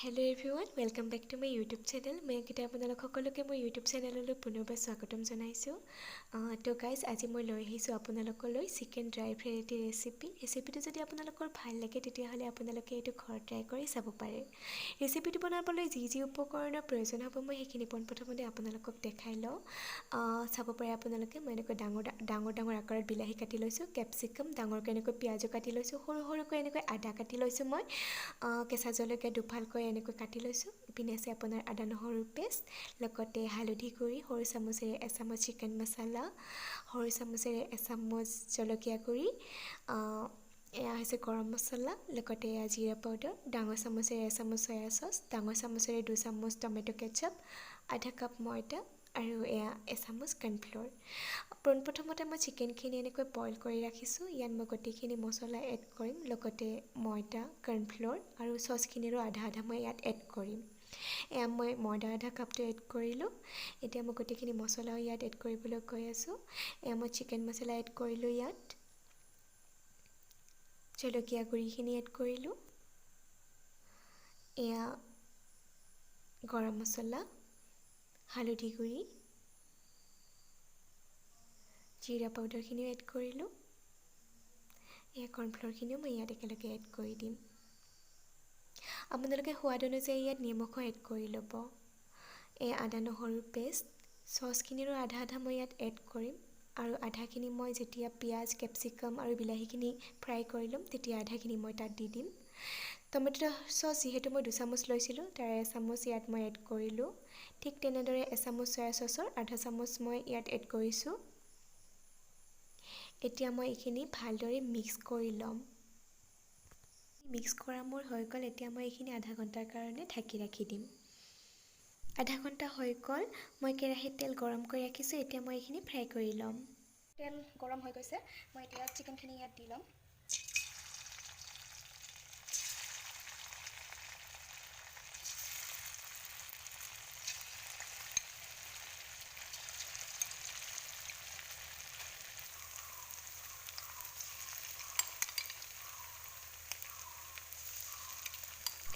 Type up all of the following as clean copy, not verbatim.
Hello everyone, welcome back to my YouTube channel. मैं किता আপোনালোক সকলোকে মই YouTube চেনেললৈ পুনৰবাৰ স্বাগতম জনাইছো। তো গাইজ আজি মই লৈ আহিছো আপোনালোকলৈ চিকেন ড্ৰাই ফ্ৰাই ৰেচিপিটো যদি আপোনালোকৰ ভাল লাগে তেতিয়াহলে আপোনালোকে এটো ঘৰত ট্ৰাই কৰি চাব পাৰে। ৰেচিপিটো বনাবলৈ যি উপকৰণৰ প্ৰয়োজন হ'ব মই সেইখিনি প্ৰথমতে আপোনালোকক দেখাই লওঁ। চাব পাৰে আপোনালোকে মই এনেকৈ ডাঙৰ আকাৰত বিলাহী কাটি লৈছো, ক্যাপসিকাম ডাঙৰকৈ এনেকৈ পিয়াজ কাটি লৈছো, সৰুকৈ এনেকৈ আদা কাটি লৈছো মই, কেঁচা জলকীয়া দুফালকৈ এনেকৈ কাটি লৈছো। ইপিনে আছে আপোনাৰ আদা নহৰুৰ পেষ্ট, লগতে হালধি গুড়ি, সৰু চামুচেৰে এচামুচ চিকেন মছলা, সৰু চামুচেৰে এচামুচ জলকীয়া গুড়ি, এয়া হৈছে গৰম মছলা, লগতে জিৰা পাউডাৰ, ডাঙৰ চামুচেৰে এচামুচ সয়া সস, ডাঙৰ চামুচেৰে 2 চামুচ টমেটো কেচাপ, আধা কাপ ময়দা আৰু এয়া এচামুচ কৰ্ণফ্লোৰ। প্ৰথমতে মই চিকেনখিনি এনেকৈ বইল কৰি ৰাখিছো। ইয়াত মই গোটেইখিনি মছলা এড কৰিম, লগতে ময়দা, কৰ্ণফ্লোৰ আৰু সসখিনিৰো আধা মই ইয়াত এড কৰিম। এয়া মই ময়দা আধা কাপটো এড কৰিলো। এতিয়া মই গোটেইখিনি মছলাও ইয়াত এড কৰিবলৈ গৈ আছো। এয়া মই চিকেন মছলা এড কৰিলো, ইয়াত জলকীয়া গুড়িখিনি এড কৰিলো, এয়া গৰম মছলা, হালধি গুড়ি, জিৰা পাউডাৰখিনিও এড কৰিলো, এয়া কৰ্ণফ্লোৰখিনিও মই ইয়াত একেলগে এড কৰি দিম। আপোনালোকে সোৱাদ অনুযায়ী ইয়াত নিমখো এড কৰি ল'ব। এয়া আদা নহৰুৰ পেষ্ট, সসখিনিৰো আধা মই ইয়াত এড কৰিম আৰু আধাখিনি মই যেতিয়া পিয়াজ, ক্যাপসিকাম আৰু বিলাহীখিনি ফ্ৰাই কৰি ল'ম তেতিয়া আধাখিনি মই তাত দি দিম। টমেটো সস যিহেতু মই 2 চামুচ লৈছিলোঁ তাৰ 1 চামুচ ইয়াত মই এড কৰিলোঁ। ঠিক তেনেদৰে এচামুচ সয়া সসৰ আধা চামুচ মই ইয়াত এড কৰিছোঁ। এতিয়া মই এইখিনি ভালদৰে মিক্স কৰি ল'ম। মিক্স কৰা মোৰ হৈ গ'ল। এতিয়া মই এইখিনি আধা ঘণ্টাৰ কাৰণে ঢাকি ৰাখি দিম। আধা ঘণ্টা হৈ গ'ল। মই কেৰাহীত তেল গৰম কৰি ৰাখিছোঁ। এতিয়া মই এইখিনি ফ্ৰাই কৰি ল'ম। তেল গৰম হৈ গৈছে, মই এতিয়া চিকেনখিনি ইয়াত দি ল'ম।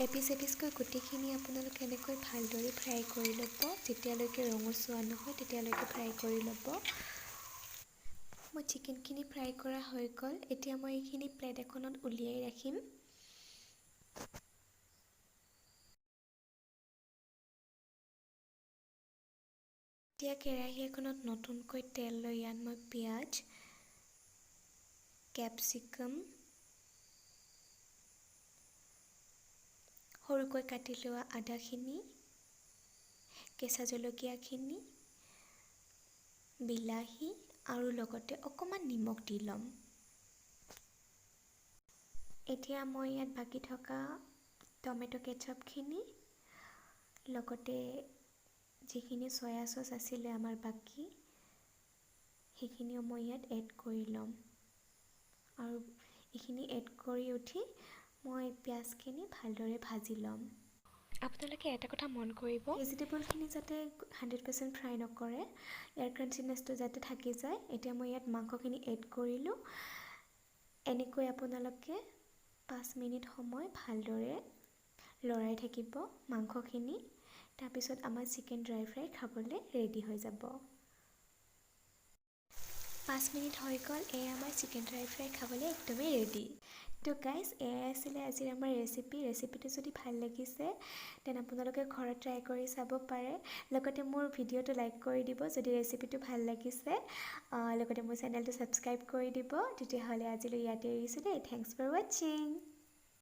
এপিচকৈ গোটেইখিনি আপোনালোকে এনেকৈ ভালদৰে ফ্ৰাই কৰি ল'ব। যেতিয়ালৈকে ৰঙচুৱা নহয় তেতিয়ালৈকে ফ্ৰাই কৰি ল'ব। মই চিকেনখিনি ফ্ৰাই কৰা হৈ গ'ল। এতিয়া মই এইখিনি প্লেট এখনত উলিয়াই ৰাখিম। এতিয়া কেৰাহী এখনত নতুনকৈ তেল লৈ ইয়াত মই পিয়াজ, ক্যাপসিকাম, সৰুকৈ কাটি লোৱা আদাখিনি, কেঁচা জলকীয়াখিনি, বিলাহী আৰু লগতে অকণমান নিমখ দি ল'ম। এতিয়া মই ইয়াত বাকি থকা টমেটো কেচাপখিনি, লগতে যিখিনি সয়া সস আছিলে আমাৰ বাকি সেইখিনিও মই ইয়াত এড কৰি ল'ম আৰু এইখিনি এড কৰি উঠি মই পিয়াজখিনি ভালদৰে ভাজি ল'ম। আপোনালোকে এটা কথা মন কৰিব, ভেজিটেবলখিনি যাতে 100% ফ্ৰাই নকৰে, ইয়াৰ ক্ৰাঞ্চিনেছটো যাতে থাকি যায়। এতিয়া মই ইয়াত মাংসখিনি এড কৰিলোঁ। এনেকৈ আপোনালোকে 5 মিনিট সময় ভালদৰে লৰাই থাকিব মাংসখিনি। তাৰপিছত আমাৰ চিকেন ড্ৰাই ফ্ৰাই খাবলৈ ৰেডি হৈ যাব। 5 মিনিট হৈ গ'ল। এয়া আমাৰ চিকেন ড্ৰাই ফ্ৰাই খাবলৈ একদমেই ৰেডি। তো গাইজ এয়াই আছিলে আজিৰ আমাৰ ৰেচিপিটো যদি ভাল লাগিছে তেন আপোনালোকে ঘৰত ট্ৰাই কৰি চাব পাৰে। লগতে মোৰ ভিডিঅ'টো লাইক কৰি দিব যদি ৰেচিপিটো ভাল লাগিছে, লগতে মোৰ চেনেলটো ছাবস্ক্ৰাইব কৰি দিব। তেতিয়াহ'লে আজিলৈ ইয়াতে এৰিছোঁ দেই। থেংকছ ফৰ ৱাচিং।